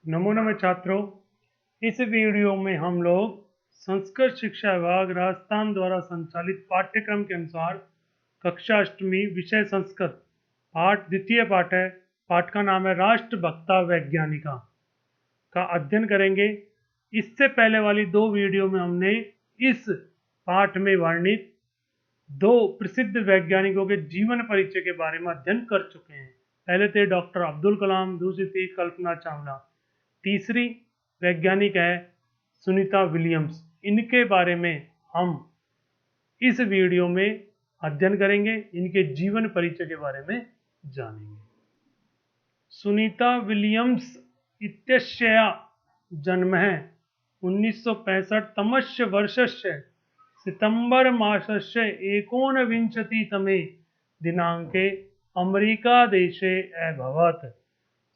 नमो नमः छात्रों, इस वीडियो में हम लोग संस्कृत शिक्षा विभाग राजस्थान द्वारा संचालित पाठ्यक्रम के अनुसार कक्षा अष्टमी विषय संस्कृत पाठ द्वितीय पाठ है। पाठ का नाम है राष्ट्रभक्ता वैज्ञानिका का अध्ययन करेंगे। इससे पहले वाली दो वीडियो में हमने इस पाठ में वर्णित दो प्रसिद्ध वैज्ञानिकों के जीवन परिचय के बारे में अध्ययन कर चुके हैं। पहले थे डॉक्टर अब्दुल कलाम, दूसरी थी कल्पना चावला, तीसरी वैज्ञानिक है सुनीता विलियम्स। इनके बारे में हम इस वीडियो में अध्ययन करेंगे, इनके जीवन परिचय के बारे में जानेंगे। सुनीता विलियम्स इत्यस्या जन्मः 1965 तमस्य वर्षस्य सितंबर मासस्य 19तमे दिनांके अमेरिकादेशे अभवत्।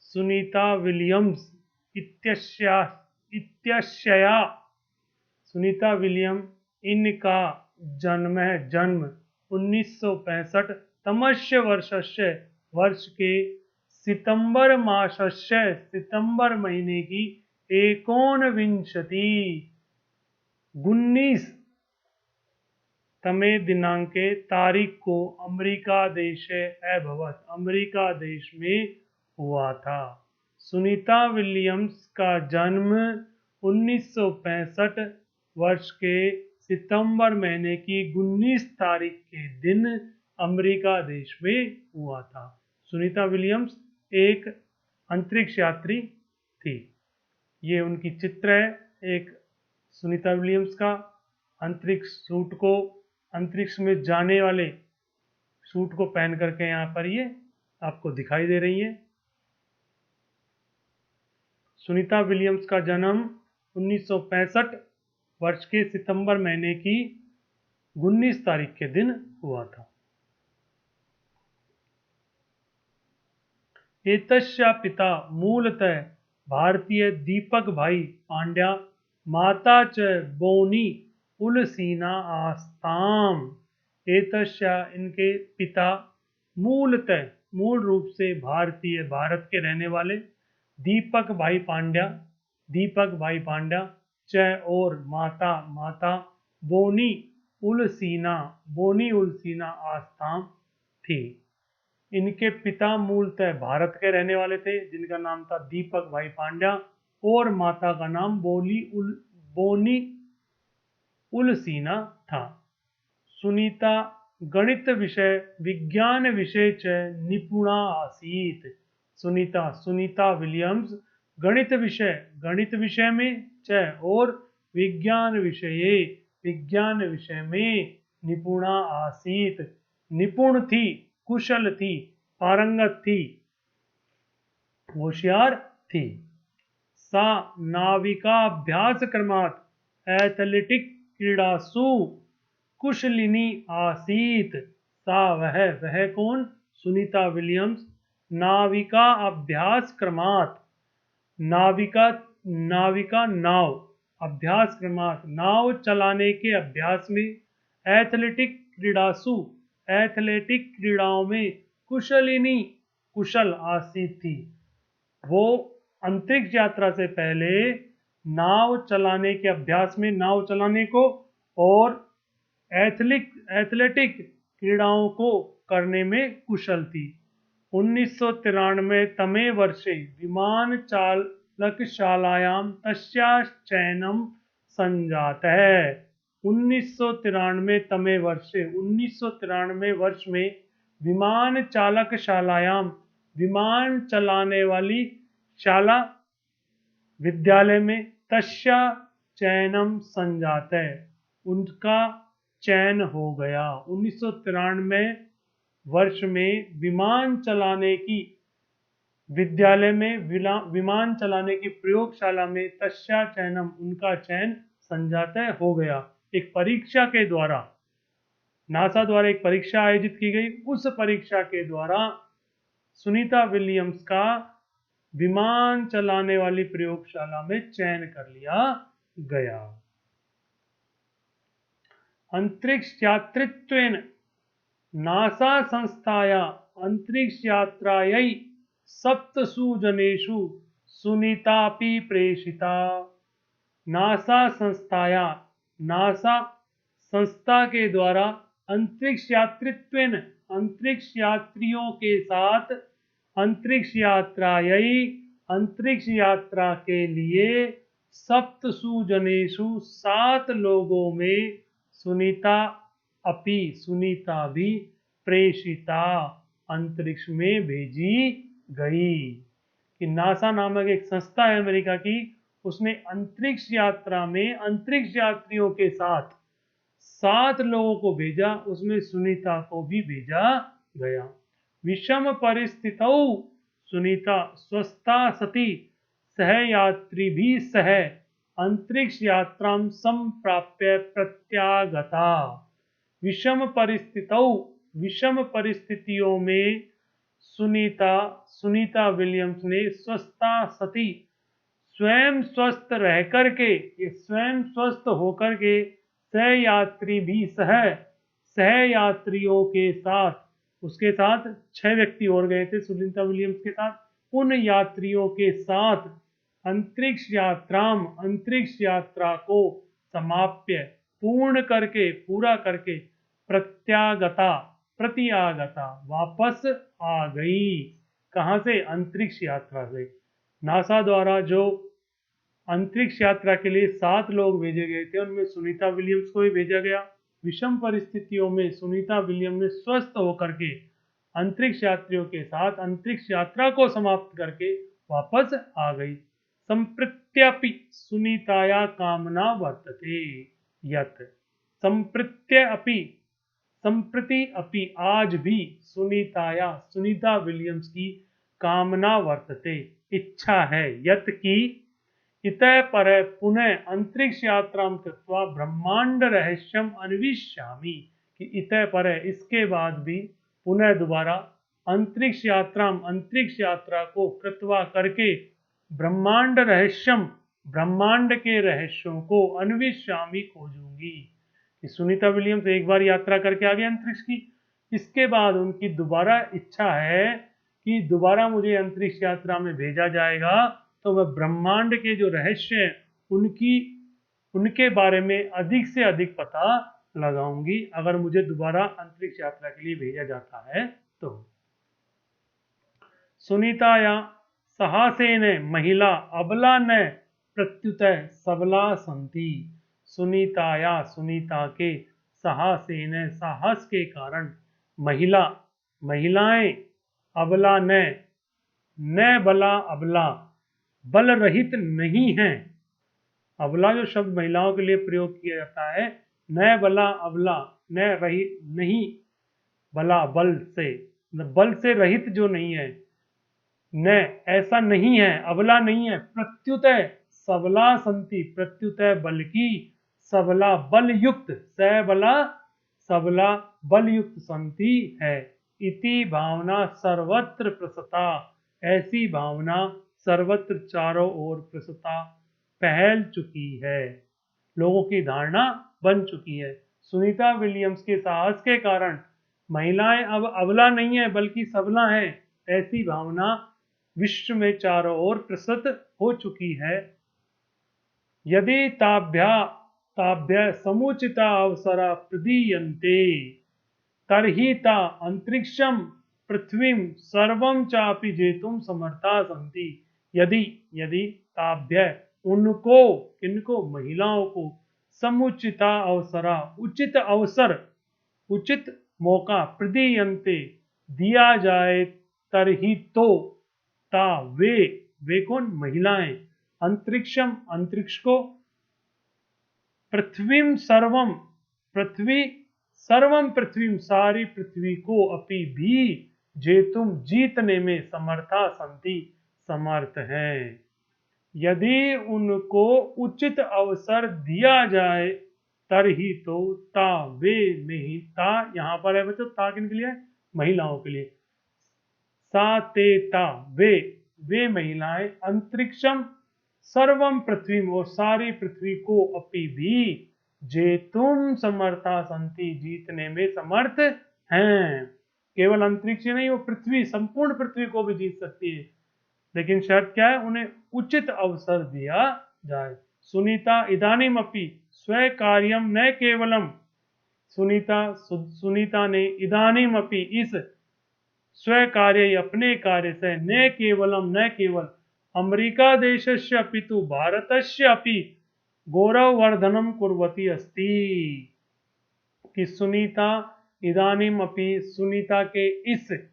सुनीता विलियम्स इत्यस्या सुनीता विलियम इनका जन्म 1965 तमस्य वर्षस्य वर्ष के सितंबर मासस्य सितंबर महीने की 19 तमे दिनांके तारीख को अमेरिका देशे अभवत्, अमेरिका देश में हुआ था। सुनीता विलियम्स का जन्म 1965 वर्ष के सितंबर महीने की 19 तारीख के दिन अमेरिका देश में हुआ था। सुनीता विलियम्स एक अंतरिक्ष यात्री थी। ये उनकी चित्र है एक सुनीता विलियम्स का अंतरिक्ष सूट को, अंतरिक्ष में जाने वाले सूट को पहन करके यहाँ पर ये आपको दिखाई दे रही है। सुनीता विलियम्स का जन्म 1965 वर्ष के सितंबर महीने की 19 तारीख के दिन हुआ था। एतस्या पिता मूलतः भारतीय दीपक भाई पांड्या, माता च बोनी उलसीना आस्ताम। एतस्या इनके पिता मूलतः मूल रूप से भारतीय, भारत के रहने वाले दीपक भाई पांड्या च और माता बोनी उलसीना आस्ताम थी। इनके पिता मूलतः भारत के रहने वाले थे जिनका नाम था दीपक भाई पांड्या और माता का नाम बोनी उलसीना था। सुनीता गणित विषय विज्ञान विषय च निपुणा आसीत। सुनीता विलियम्स गणित विषय में च और विज्ञान विषय में निपुणा आसीत, निपुण थी, कुशल थी, पारंगत थी, होशियार थी। सा नाविकाभ्यासक्रमात् एथलेटिक क्रीडासु कुशलिनी आसीत। सा वह कौन? सुनीता विलियम्स नाविका अभ्यास क्रमात्, नाविका नाव, अभ्यास क्रमात् नाव चलाने के अभ्यास में, एथलेटिक क्रीड़ाओं में कुशल आसीत थी। वो अंतरिक्ष यात्रा से पहले नाव चलाने के अभ्यास में, नाव चलाने को और एथलेटिक क्रीड़ाओं को करने में कुशल थी। 1993 तमे वर्षे विमान चालकशालायां तस्याः चयनं संजातः। 1993 तमे वर्षे 1993 वर्ष में विमान चालकशालायां, विमान चलाने वाली शाला, विद्यालय में, तस्या चयनम संजातः, उनका चयन हो गया। 1993 वर्ष में विमान चलाने की विद्यालय में, विमान चलाने की प्रयोगशाला में, तस्या चयनम, उनका चयन संजातः हो गया। एक परीक्षा के द्वारा, नासा द्वारा एक परीक्षा आयोजित की गई, उस परीक्षा के द्वारा सुनीता विलियम्स का विमान चलाने वाली प्रयोगशाला में चयन कर लिया गया। अंतरिक्ष यात्रित्वेन नासा संस्थाया अंतरिक्ष यात्रायै 7 जनेषु सुनीतापि प्रेषिता। नासा संस्थाया, नासा संस्था के द्वारा अंतरिक्ष यात्रित्वेन, अंतरिक्ष यात्रियों के साथ अंतरिक्ष यात्रायै, अंतरिक्ष यात्रा के लिए सप्तसु जनेषु 7 लोगों में सुनीता अपि, सुनीता भी प्रेषिता, अंतरिक्ष में भेजी गई। कि नासा नामक एक संस्था है अमेरिका की, उसने अंतरिक्ष यात्रा में अंतरिक्ष यात्रियों के साथ 7 लोगों को भेजा, उसमें सुनीता को भी भेजा गया। विषम परिस्थितौ सुनीता स्वस्था सती सहयात्री भी सह अंतरिक्ष यात्रा संप्राप्य प्रत्यागता। विषम परिस्थितौ, विषम परिस्थितियों में सुनीता विलियम्स ने स्वस्था सती, स्वयं स्वस्थ रह करके, ये स्वयं स्वस्थ होकर के सहयात्री भी सहयात्रियों के साथ, उसके साथ 6 व्यक्ति और गए थे सुनीता विलियम्स के साथ, उन यात्रियों के साथ अंतरिक्ष यात्रा को समाप्य, पूर्ण करके, पूरा करके, प्रत्यागता वापस आ गई। कहां से? अंतरिक्ष यात्रा से। नासा द्वारा जो अंतरिक्ष यात्रा के लिए 7 लोग भेजे गए थे, उनमें सुनीता विलियम्स को भी भेजा गया। विषम परिस्थितियों में सुनीता विलियम्स ने स्वस्थ होकर के अंतरिक्ष यात्रियों के साथ अंतरिक्ष यात्रा को समाप्त करके वापस आ गई। संप्रत्यपि सुनीताया कामना वर्तते यत, संप्रति अपि आज भी सुनीता विलियम्स की कामना वर्तते, इच्छा है, यत की इतः पर पुनः अंतरिक्ष यात्रा कृत्वा ब्रह्मांड रहस्यम अन्विष्यामि, कि इतः पर इसके बाद भी पुनः दोबारा अंतरिक्ष यात्रा को कृत्वा करके ब्रह्मांड रहस्यम, ब्रह्मांड के रहस्यों को अन्विष्यामि खोजूंगी। कि सुनीता विलियम्स एक बार यात्रा करके आ गए अंतरिक्ष की, इसके बाद उनकी दोबारा इच्छा है कि दोबारा मुझे अंतरिक्ष यात्रा में भेजा जाएगा, तो वह ब्रह्मांड के जो रहस्य हैं उनके बारे में अधिक से अधिक पता लगाऊंगी, अगर मुझे दोबारा अंतरिक्ष यात्रा के लिए भेजा जाता है तो। सुनीताया साहसेन महिला अबला न प्रत्युत सबला संति। सुनीताया, सुनीता के साहसेन, साहस के कारण, महिलाएं अबला न बला अबला, बल रहित नहीं हैं। अबला जो शब्द महिलाओं के लिए प्रयोग किया जाता है, न बला अबला, न रहित नहीं, बला बल से रहित जो नहीं है, न ऐसा नहीं है, अबला नहीं है, प्रत्युत सबला संति, प्रत्युत बल्कि सबला बलयुक्त, सबला सबला बलयुक्त संति है। इति भावना सर्वत्र प्रसता, ऐसी भावना सर्वत्र चारों ओर प्रसता फैल चुकी है, लोगों की धारणा बन चुकी है। सुनीता विलियम्स के साहस के कारण महिलाएं अब अबला नहीं है बल्कि सबला है, ऐसी भावना विश्व में चारों ओर प्रसृत हो चुकी है। यदि ताभ्य समुचिता अवसरा प्रदीयन्ते तर्हि ता अंतरिक्षम पृथ्वीं सर्वं चापि जेतुं समर्था सन्ति। यदि ताभ्य उनको, किनको? महिलाओं को, समुचिता अवसरा, उचित अवसर, उचित मौका, प्रदीयन्ते दिया जाए, तरही तो ता वे कौन? महिलाएं, अंतरिक्षम अंतरिक्ष को, पृथ्वीं सर्वम पृथ्वी सारी पृथ्वी को, अपि भी जेतुम जीतने में समर्था संति समर्थ हैं। यदि उनको उचित अवसर दिया जाए, तरही तो ता वे नहीं, ता यहाँ पर है बच्चों, ता किन के लिए? महिलाओं के लिए। सा ते ता वे महिलाएं अंतरिक्षम सर्वम पृथ्वी, और सारी पृथ्वी को, अपि भी जेतुम समर्था संति जीतने में समर्थ हैं। केवल अंतरिक्ष नहीं, वो पृथ्वी, संपूर्ण पृथ्वी को भी जीत सकती है। लेकिन शर्त क्या है, उन्हें उचित अवसर दिया जाए। सुनीता इदानीमपि स्वकार्यम न केवलम, सुनीता ने इदानीमपि इस स्वकार्य अपने कार्य से न केवल अमेरिका देशस्य अपितु भारतस्य अपि गौरववर्धनम कुर्वती अस्ति। कि सुनीता इदानीमपि, सुनीता के इस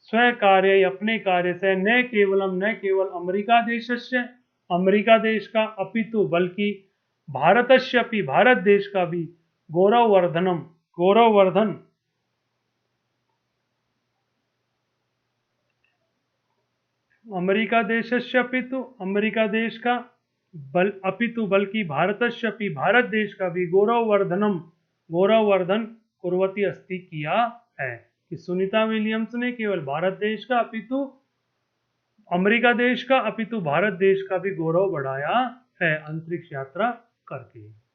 स्वकार्य अपने कार्य से न केवल अमेरिका देशस्य, अमेरिका देश का, अपितु बल्कि भारतस्य अपि, भारत देश का भी गौरववर्धन अमेरिका देशस्य अपितु, अमेरिका देश का, अपितु बल्कि भारतस्य अपि, भारत देश का भी गौरववर्धन कुर्वती अस्ति किया है। कि सुनीता विलियम्स ने केवल भारत देश का, अपितु अमेरिका देश का, अपितु भारत देश का भी गौरव बढ़ाया है अंतरिक्ष यात्रा करके।